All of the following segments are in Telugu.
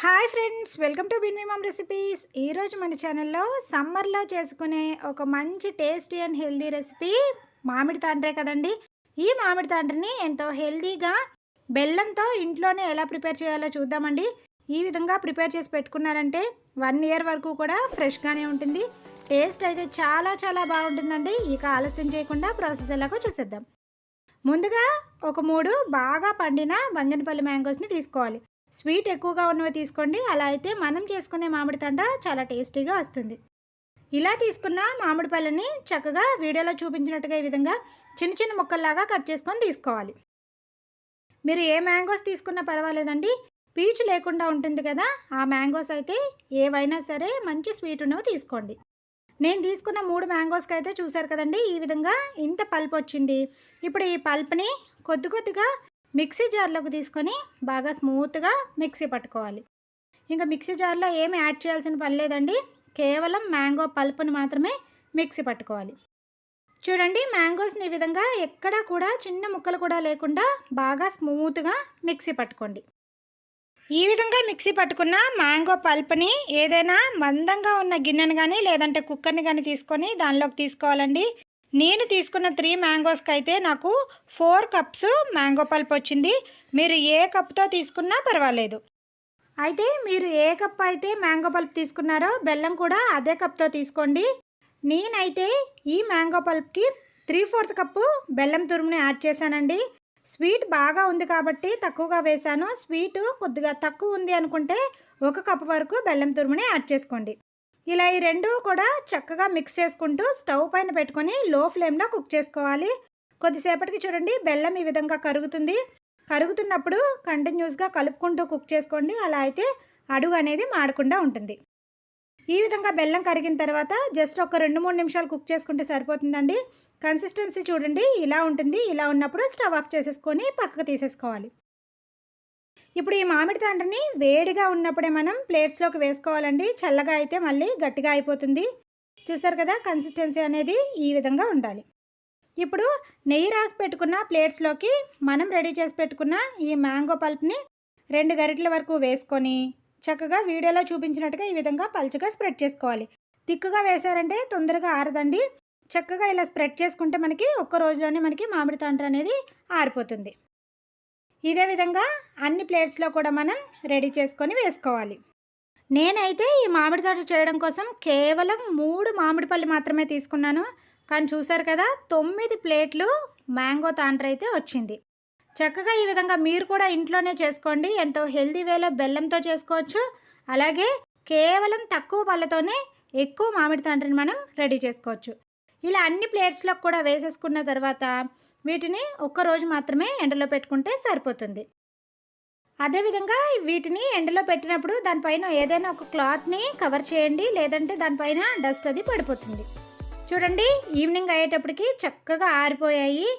హాయ్ ఫ్రెండ్స్, వెల్కమ్ టు బిన్ మమ్ రెసిపీస్. ఈరోజు మన ఛానల్లో సమ్మర్లో చేసుకునే ఒక మంచి టేస్టీ అండ్ హెల్దీ రెసిపీ మామిడి తాండ్రే కదండి. ఈ మామిడి తాండ్రని ఎంతో హెల్దీగా బెల్లంతో ఇంట్లోనే ఎలా ప్రిపేర్ చేయాలో చూద్దామండి. ఈ విధంగా ప్రిపేర్ చేసి పెట్టుకున్నారంటే 1 ఇయర్ వరకు కూడా ఫ్రెష్గానే ఉంటుంది. టేస్ట్ అయితే చాలా చాలా బాగుంటుందండి. ఇక ఆలస్యం చేయకుండా ప్రాసెస్ ఎలాగో చూసేద్దాం. ముందుగా ఒక 3 బాగా పండిన బంగినపల్లి మ్యాంగోస్ని తీసుకోవాలి. స్వీట్ ఎక్కువగా ఉన్నవి తీసుకోండి. అలా అయితే మనం చేసుకునే మామిడి తండ్ర చాలా టేస్టీగా వస్తుంది. ఇలా తీసుకున్న మామిడి పళ్ళని చక్కగా వీడియోలో చూపించినట్టుగా ఈ విధంగా చిన్న చిన్న ముక్కల్లాగా కట్ చేసుకొని తీసుకోవాలి. మీరు ఏ మ్యాంగోస్ తీసుకున్నా పర్వాలేదండి. పీచు లేకుండా ఉంటుంది కదా, ఆ మ్యాంగోస్ అయితే ఏవైనా సరే మంచి స్వీట్ ఉన్నవి తీసుకోండి. నేను తీసుకున్న 3 మ్యాంగోస్కి అయితే చూసారు కదండి, ఈ విధంగా ఇంత పల్ప్ వచ్చింది. ఇప్పుడు ఈ పల్ప్ని కొద్ది కొద్దిగా మిక్సీ జార్లోకి తీసుకొని బాగా స్మూత్గా మిక్సీ పట్టుకోవాలి. ఇంకా మిక్సీ జార్లో ఏమి యాడ్ చేయాల్సిన పని లేదండి, కేవలం మ్యాంగో పల్పుని మాత్రమే మిక్సీ పట్టుకోవాలి. చూడండి, మ్యాంగోస్ని ఈ విధంగా ఎక్కడా కూడా చిన్న ముక్కలు కూడా లేకుండా బాగా స్మూత్గా మిక్సీ పట్టుకోండి. ఈ విధంగా మిక్సీ పట్టుకున్న మ్యాంగో పల్ప్ని ఏదైనా మందంగా ఉన్న గిన్నెను కానీ లేదంటే కుక్కర్ని కానీ తీసుకొని దానిలోకి తీసుకోవాలండి. నేను తీసుకున్న 3 మ్యాంగోస్కి అయితే నాకు 4 కప్స్ మ్యాంగో పల్ప్ వచ్చింది. మీరు ఏ కప్తో తీసుకున్నా పర్వాలేదు. అయితే మీరు ఏ కప్ అయితే మ్యాంగో పల్ప్ తీసుకున్నారో బెల్లం కూడా అదే కప్తో తీసుకోండి. నేనైతే ఈ మ్యాంగో పల్ప్కి 3/4 కప్పు బెల్లం తురుముని యాడ్ చేశానండి. స్వీట్ బాగా ఉంది కాబట్టి తక్కువగా వేశాను. స్వీటు కొద్దిగా తక్కువ ఉంది అనుకుంటే 1 కప్ వరకు బెల్లం తురుముని యాడ్ చేసుకోండి. ఇలా ఈ రెండు కూడా చక్కగా మిక్స్ చేసుకుంటూ స్టవ్ పైన పెట్టుకొని లో ఫ్లేమ్లో కుక్ చేసుకోవాలి. కొద్దిసేపటికి చూడండి, బెల్లం ఈ విధంగా కరుగుతుంది. కరుగుతున్నప్పుడు కంటిన్యూస్గా కలుపుకుంటూ కుక్ చేసుకోండి. అలా అయితే అడుగు అనేది మాడకుండా ఉంటుంది. ఈ విధంగా బెల్లం కరిగిన తర్వాత జస్ట్ ఒక 2-3 నిమిషాలు కుక్ చేసుకుంటే సరిపోతుందండి. కన్సిస్టెన్సీ చూడండి, ఇలా ఉంటుంది. ఇలా ఉన్నప్పుడు స్టవ్ ఆఫ్ చేసేసుకొని పక్కకు తీసేసుకోవాలి. ఇప్పుడు ఈ మామిడి తాండ్రని వేడిగా ఉన్నప్పుడే మనం ప్లేట్స్లోకి వేసుకోవాలండి. చల్లగా అయితే మళ్ళీ గట్టిగా అయిపోతుంది. చూసారు కదా, కన్సిస్టెన్సీ అనేది ఈ విధంగా ఉండాలి. ఇప్పుడు నెయ్యి రాసి పెట్టుకున్న ప్లేట్స్లోకి మనం రెడీ చేసి పెట్టుకున్న ఈ మ్యాంగో పల్ప్ని 2 గరిటెల వరకు వేసుకొని చక్కగా వీడియోలో చూపించినట్టుగా ఈ విధంగా పలుచగా స్ప్రెడ్ చేసుకోవాలి. తిక్కుగా వేసారంటే తొందరగా ఆరదండి. చక్కగా ఇలా స్ప్రెడ్ చేసుకుంటే మనకి ఒక్క రోజులోనే మనకి మామిడి తాండ్ర అనేది ఆరిపోతుంది. ఇదే విధంగా అన్ని ప్లేట్స్లో కూడా మనం రెడీ చేసుకొని వేసుకోవాలి. నేనైతే ఈ మామిడి తాండ్ర చేయడం కోసం కేవలం 3 మామిడి పళ్ళు మాత్రమే తీసుకున్నాను. కానీ చూసారు కదా, 9 ప్లేట్లు మ్యాంగో తాండ్ర అయితే వచ్చింది. చక్కగా ఈ విధంగా మీరు కూడా ఇంట్లోనే చేసుకోండి. ఎంతో హెల్దీ వేలో బెల్లంతో చేసుకోవచ్చు. అలాగే కేవలం తక్కువ పళ్ళతోనే ఎక్కువ మామిడి తాండ్రని మనం రెడీ చేసుకోవచ్చు. ఇలా అన్ని ప్లేట్స్లో కూడా వేసేసుకున్న తర్వాత వీటిని ఒక్కరోజు మాత్రమే ఎండలో పెట్టుకుంటే సరిపోతుంది. అదేవిధంగా వీటిని ఎండలో పెట్టినప్పుడు దానిపైన ఏదైనా ఒక క్లాత్ని కవర్ చేయండి, లేదంటే దానిపైన డస్ట్ అది పడిపోతుంది. చూడండి, ఈవినింగ్ అయ్యేటప్పటికి చక్కగా ఆరిపోయాయి.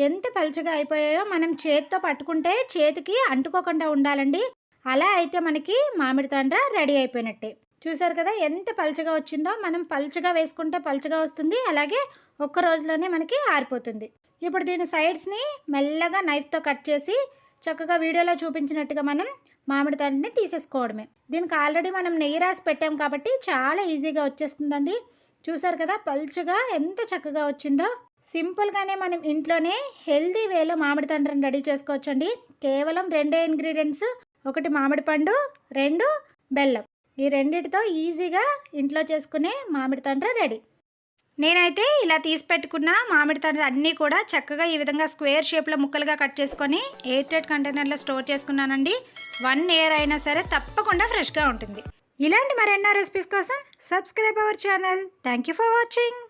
ఎంత పలుచగా అయిపోయాయో. మనం చేతితో పట్టుకుంటే చేతికి అంటుకోకుండా ఉండాలండి. అలా అయితే మనకి మామిడి తాండ్ర రెడీ అయిపోయినట్టే. చూసారు కదా ఎంత పలుచగా వచ్చిందో. మనం పలుచగా వేసుకుంటే పలుచగా వస్తుంది, అలాగే ఒక్క రోజులోనే మనకి ఆరిపోతుంది. ఇప్పుడు దీని సైడ్స్ని మెల్లగా నైఫ్తో కట్ చేసి చక్కగా వీడియోలో చూపించినట్టుగా మనం మామిడి తాండ్రని తీసేసుకోవడమే. దీనికి ఆల్రెడీ మనం నెయ్యి రాసి పెట్టాం కాబట్టి చాలా ఈజీగా వచ్చేస్తుందండి. చూసారు కదా పలుచగా ఎంత చక్కగా వచ్చిందో. సింపుల్గానే మనం ఇంట్లోనే హెల్దీ వేలో మామిడి తాండ్రని రెడీ చేసుకోవచ్చండి. కేవలం 2 ఇంగ్రీడియంట్స్, 1 మామిడి పండు, 2 బెల్లం. ఈ రెండిటితో ఈజీగా ఇంట్లో చేసుకునే మామిడి తాండ్ర రెడీ. నేనైతే ఇలా తీసి పెట్టుకున్న మామిడి తాండ్ర అన్నీ కూడా చక్కగా ఈ విధంగా స్క్వేర్ షేప్లో ముక్కలుగా కట్ చేసుకొని ఎయిర్ టైట్ కంటైనర్లో స్టోర్ చేసుకున్నానండి. 1 ఇయర్ అయినా సరే తప్పకుండా ఫ్రెష్గా ఉంటుంది. ఇలాంటి మరెన్నో రెసిపీస్ కోసం subscribe our channel. Thank you for watching.